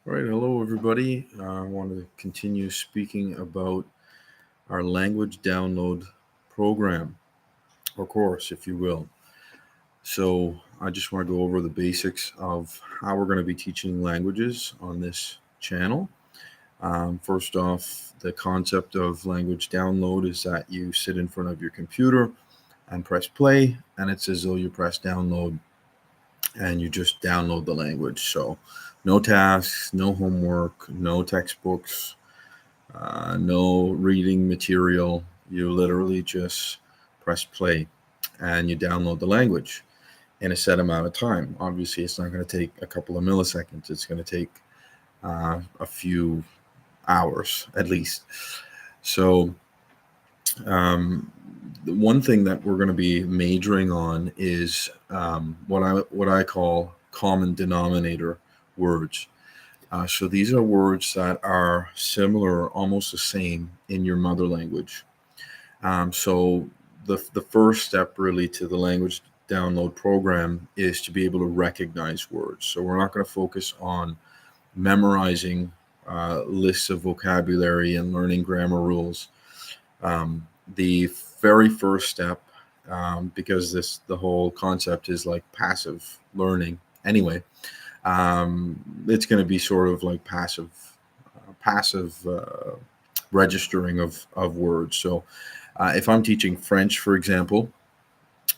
All right, hello everybody. I want to continue speaking about our language download program or course, if you will. So, I just want to go over the basics of how we're going to be teaching languages on this channel. First off, the concept of language download is that you sit in front of your computer and press play, and it's as though you press download and you just download the language. So, no tasks, no homework, no textbooks, no reading material. You literally just press play and you download the language in a set amount of time. Obviously, it's not going to take a couple of milliseconds, it's going to take a few hours at least. So, um, the one thing that we're going to be majoring on is what I call common denominator words. So these are words that are similar or almost the same in your mother language. So the first step really to the language download program is to be able to recognize words. So we're not going to focus on memorizing lists of vocabulary and learning grammar rules. The very first step, because the whole concept is like passive learning anyway, it's going to be sort of like passive registering of words. So if I'm teaching French, for example,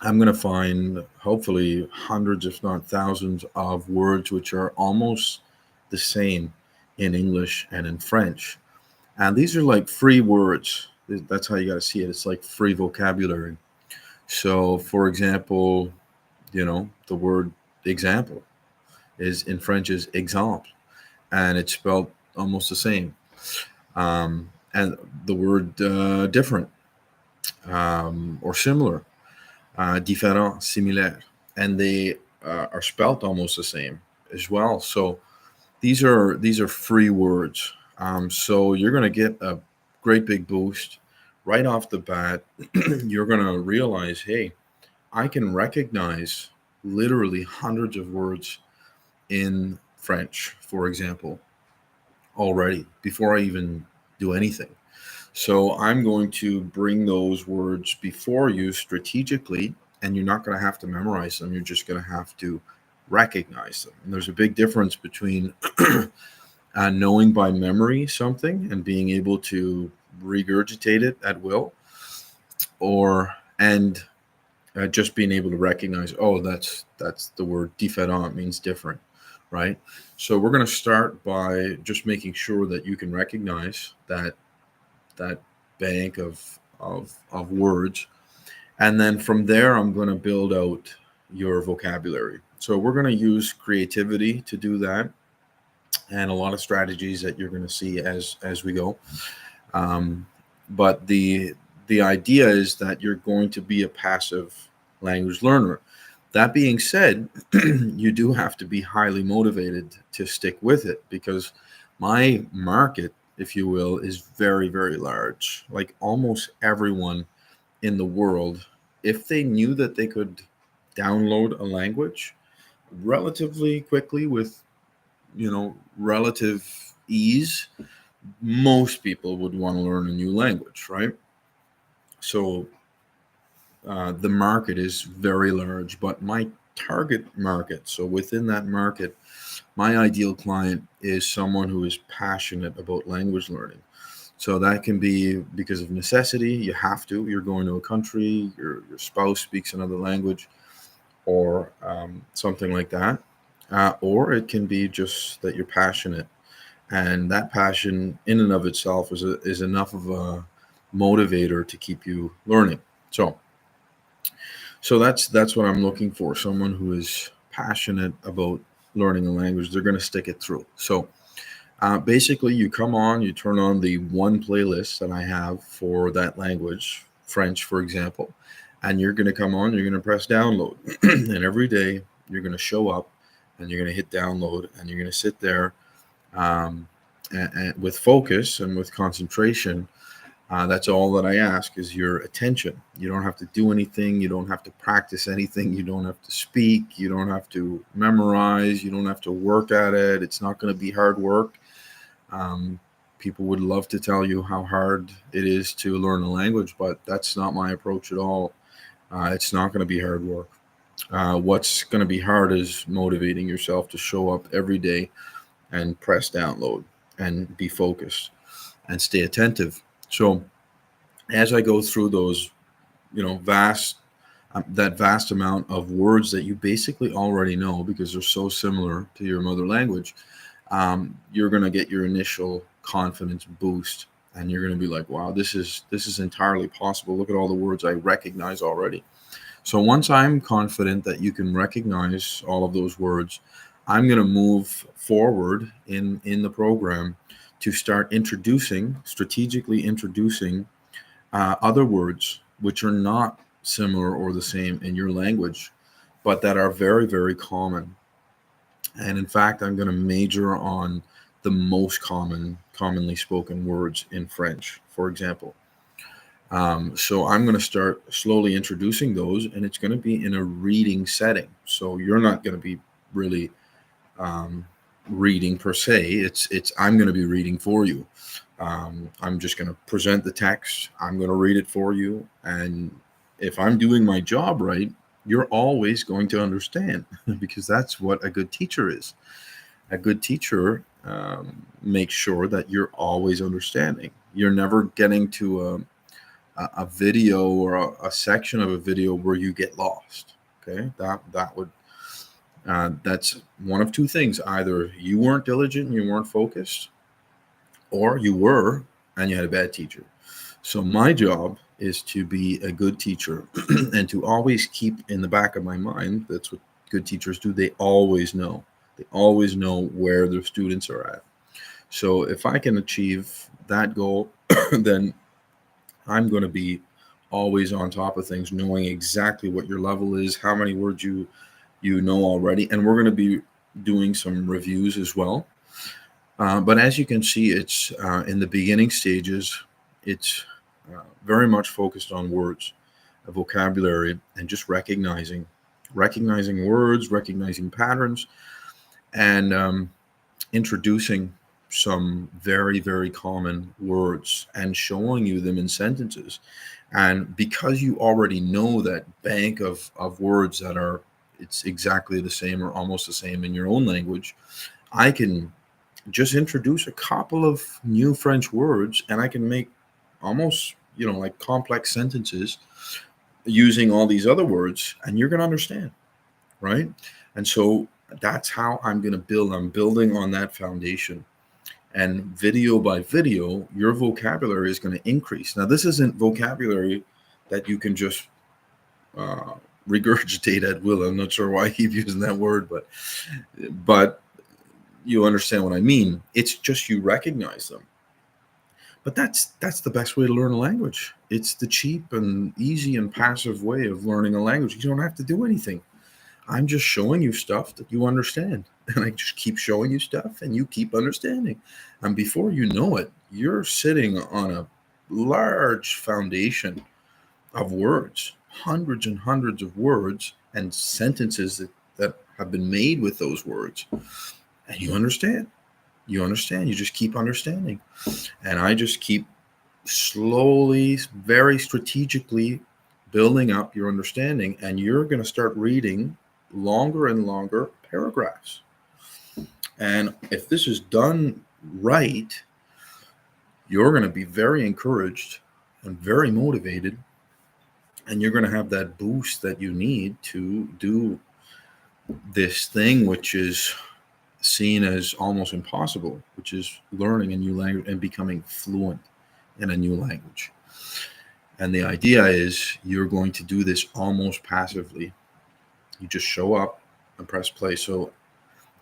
I'm going to find hopefully hundreds, if not thousands, of words which are almost the same in English and in French. And these are like free words. That's how you got to see it. It's like free vocabulary. So, for example, the word example is in French is exemple, and it's spelled almost the same. And the word different or similar, différent, similaire, and they are spelled almost the same as well. So these are free words. So you're going to get a great big boost right off the bat. You're going to realize, hey, I can recognize literally hundreds of words in French, for example, already before I even do anything. So I'm going to bring those words before you strategically, and you're not going to have to memorize them. You're just going to have to recognize them. And there's a big difference between knowing by memory something and being able to regurgitate it at will, or and just being able to recognize, oh, that's the word différent means different, right? So we're going to start by just making sure that you can recognize that bank of words, and then from there I'm going to build out your vocabulary. So we're going to use creativity to do that, and a lot of strategies that you're going to see as we go. um, but the idea is that you're going to be a passive language learner. That being said, you do have to be highly motivated to stick with it, because my market, if you will, is very, very large. Like almost everyone in the world, if they knew that they could download a language relatively quickly with, relative ease, most people would want to learn a new language, right? So the market is very large, but my target market, so within that market, my ideal client is someone who is passionate about language learning. So that can be because of necessity. You have to. You're going to a country, your spouse speaks another language, or something like that. Or it can be just that you're passionate, and that passion in and of itself is enough of a motivator to keep you learning. So that's what I'm looking for. Someone who is passionate about learning a language. They're going to stick it through. So basically, you come on, you turn on the one playlist that I have for that language, French, for example, and you're going to come on, you're going to press download. And every day, you're going to show up and you're going to hit download, and you're going to sit there, and with focus and with concentration, That's all that I ask is your attention. You don't have to do anything. You don't have to practice anything. You don't have to speak. You don't have to memorize. You don't have to work at it. It's not going to be hard work. Um, People would love to tell you how hard it is to learn a language, but that's not my approach at all. It's not going to be hard work. What's going to be hard is motivating yourself to show up every day and press download and be focused and stay attentive. So as I go through those, vast that vast amount of words that you basically already know because they're so similar to your mother language, you're going to get your initial confidence boost, and you're going to be like, wow, this is entirely possible. Look at all the words I recognize already. So once I'm confident that you can recognize all of those words, I'm going to move forward in the program to start strategically introducing other words which are not similar or the same in your language, but that are very, very common. And in fact, I'm going to major on the most commonly spoken words in French, for example. So I'm going to start slowly introducing those, and it's going to be in a reading setting. So you're not going to be really um, reading per se. It's I'm going to be reading for you. I'm just going to present the text. I'm going to read it for you, and if I'm doing my job right, you're always going to understand because that's what a good teacher is. A good teacher makes sure that you're always understanding. You're never getting to a video or a section of a video where you get lost. Okay, that's one of two things: either you weren't diligent and you weren't focused, or you were and you had a bad teacher. So my job is to be a good teacher and to always keep in the back of my mind. That's what good teachers do. They always know. They always know where their students are at. So if I can achieve that goal, then I'm going to be always on top of things, knowing exactly what your level is, how many words you know already, and we're going to be doing some reviews as well. But as you can see, it's in the beginning stages. It's very much focused on words, a vocabulary, and just recognizing words, recognizing patterns, and introducing some very, very common words and showing you them in sentences. And because you already know that bank of words that are it's exactly the same or almost the same in your own language, I can just introduce a couple of new French words and I can make almost, like complex sentences using all these other words, and you're going to understand, right? And so that's how I'm going to build. I'm building on that foundation. And video by video, your vocabulary is going to increase. Now, this isn't vocabulary that you can just uh, regurgitate at will. I'm not sure why I keep using that word, but you understand what I mean. It's just you recognize them. But that's the best way to learn a language. It's the cheap and easy and passive way of learning a language. You don't have to do anything. I'm just showing you stuff that you understand. And I just keep showing you stuff and you keep understanding. And before you know it, you're sitting on a large foundation of words, hundreds and hundreds of words and sentences that have been made with those words. And you understand. You understand. You just keep understanding. And I just keep slowly, very strategically building up your understanding. And you're going to start reading longer and longer paragraphs. And if this is done right, you're going to be very encouraged and very motivated. And you're going to have that boost that you need to do this thing, which is seen as almost impossible, which is learning a new language and becoming fluent in a new language. And the idea is you're going to do this almost passively. You just show up and press play. So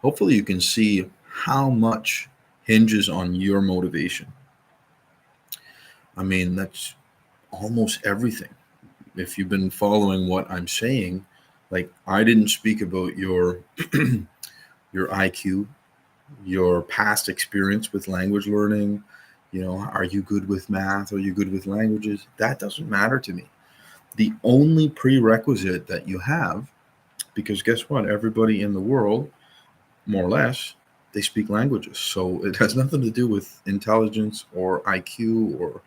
hopefully you can see how much hinges on your motivation. I mean, that's almost everything. If you've been following what I'm saying, like I didn't speak about your your IQ, your past experience with language learning, Are you good with math? Are you good with languages? That doesn't matter to me. The only prerequisite that you have, because guess what? Everybody in the world, more or less, they speak languages. So it has nothing to do with intelligence or IQ or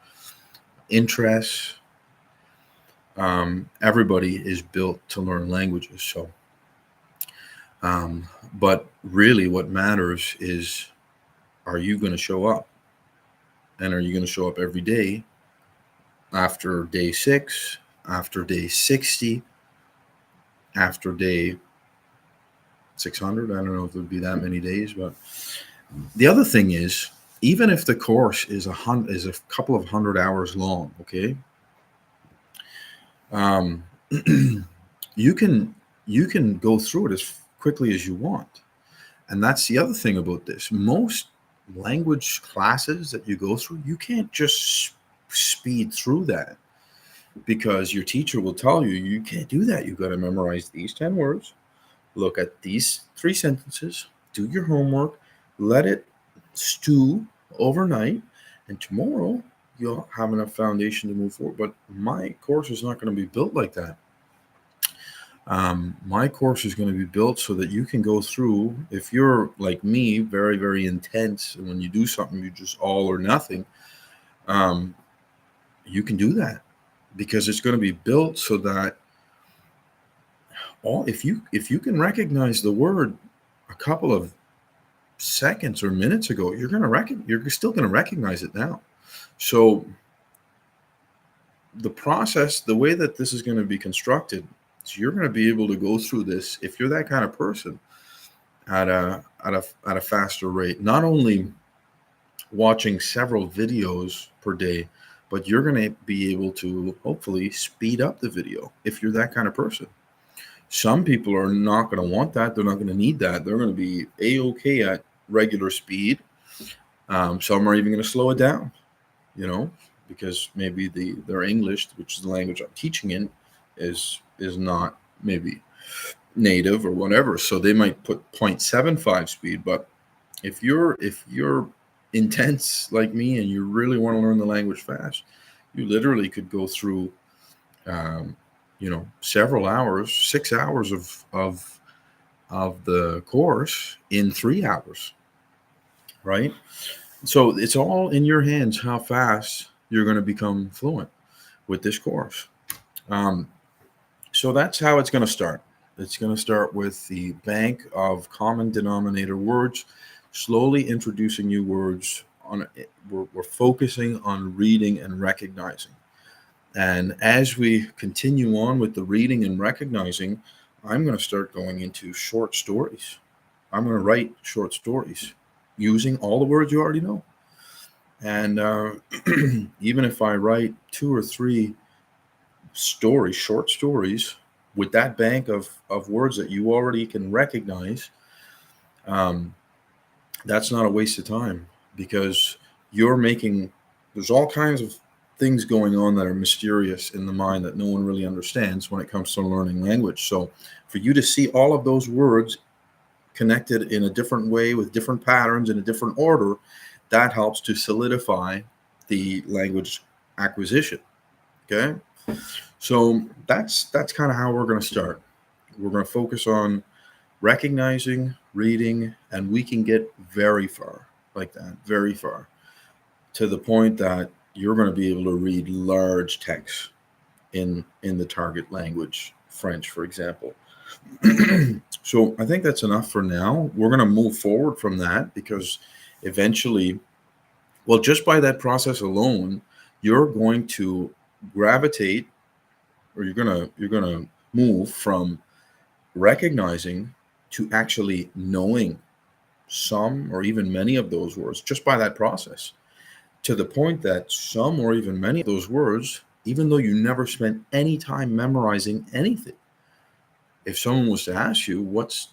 interests. Everybody is built to learn languages. Um, but really, what matters is, are you going to show up? And are you going to show up every day after day 6, after day 60, after day 600? I don't know if it would be that many days. But the other thing is, even if the course is a couple of 100 hours long, okay, um, you can go through it as quickly as you want. And that's the other thing about this. Most language classes that you go through, you can't just speed through that, because your teacher will tell you you can't do that. You've got to memorize these 10 words, look at these 3 sentences, do your homework, let it stew overnight, and tomorrow you'll have enough foundation to move forward. But my course is not going to be built like that. My course is going to be built so that you can go through, if you're like me, very, very intense, and when you do something, you just all or nothing, um, you can do that, because it's going to be built so that if you can recognize the word a couple of seconds or minutes ago, you're still going to recognize it now. So the process, the way that this is going to be constructed, is you're going to be able to go through this, if you're that kind of person, at a faster rate. Not only watching several videos per day, but you're going to be able to hopefully speed up the video if you're that kind of person. Some people are not going to want that. They're not going to need that. They're going to be a-okay at regular speed. Some are even going to slow it down, you know, because maybe their English, which is the language I'm teaching in, is not maybe native or whatever. So they might put 0.75 speed. But if you're intense like me and you really want to learn the language fast, you literally could go through um, several hours, 6 hours of the course in 3 hours, right? So it's all in your hands how fast you're going to become fluent with this course. Um, so that's how it's going to start. It's going to start with the bank of common denominator words, slowly introducing new words. We're focusing on reading and recognizing. And as we continue on with the reading and recognizing, I'm going to start going into short stories. I'm going to write short stories using all the words you already know. And even if I write 2 or 3 stories, short stories, with that bank of words that you already can recognize, um, that's not a waste of time, because you're making, there's all kinds of things going on that are mysterious in the mind that no one really understands when it comes to learning language. So for you to see all of those words connected in a different way with different patterns in a different order, that helps to solidify the language acquisition. Okay, so that's kind of how we're going to start. We're going to focus on recognizing, reading, and we can get very far like that, very far, to the point that you're going to be able to read large text in the target language, French, for example. So I think that's enough for now. We're going to move forward from that, because eventually, well, just by that process alone, you're going to gravitate, or you're going to move from recognizing to actually knowing some or even many of those words, just by that process, to the point that some or even many of those words, even though you never spent any time memorizing anything, if someone was to ask you what's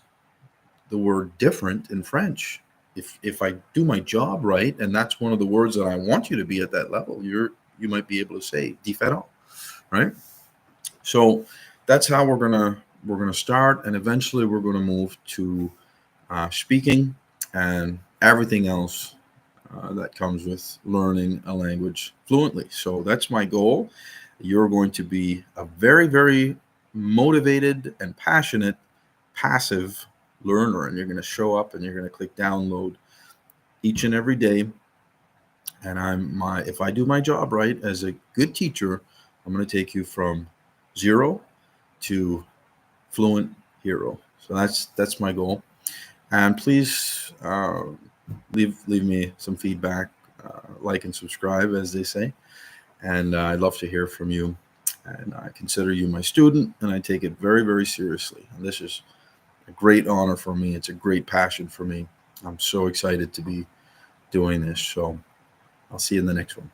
the word different in French, if I do my job right, and that's one of the words that I want you to be at that level, you might be able to say différent, right? So that's how we're gonna start, and eventually we're gonna move to speaking and everything else that comes with learning a language fluently. So that's my goal. You're going to be a very, very motivated and passionate passive learner, and you're going to show up and you're going to click download each and every day. And if I do my job right as a good teacher, I'm going to take you from zero to fluent hero. So that's my goal. And please leave me some feedback, like and subscribe, as they say. And I'd love to hear from you. And I consider you my student, and I take it very, very seriously. And this is a great honor for me. It's a great passion for me. I'm so excited to be doing this. So I'll see you in the next one.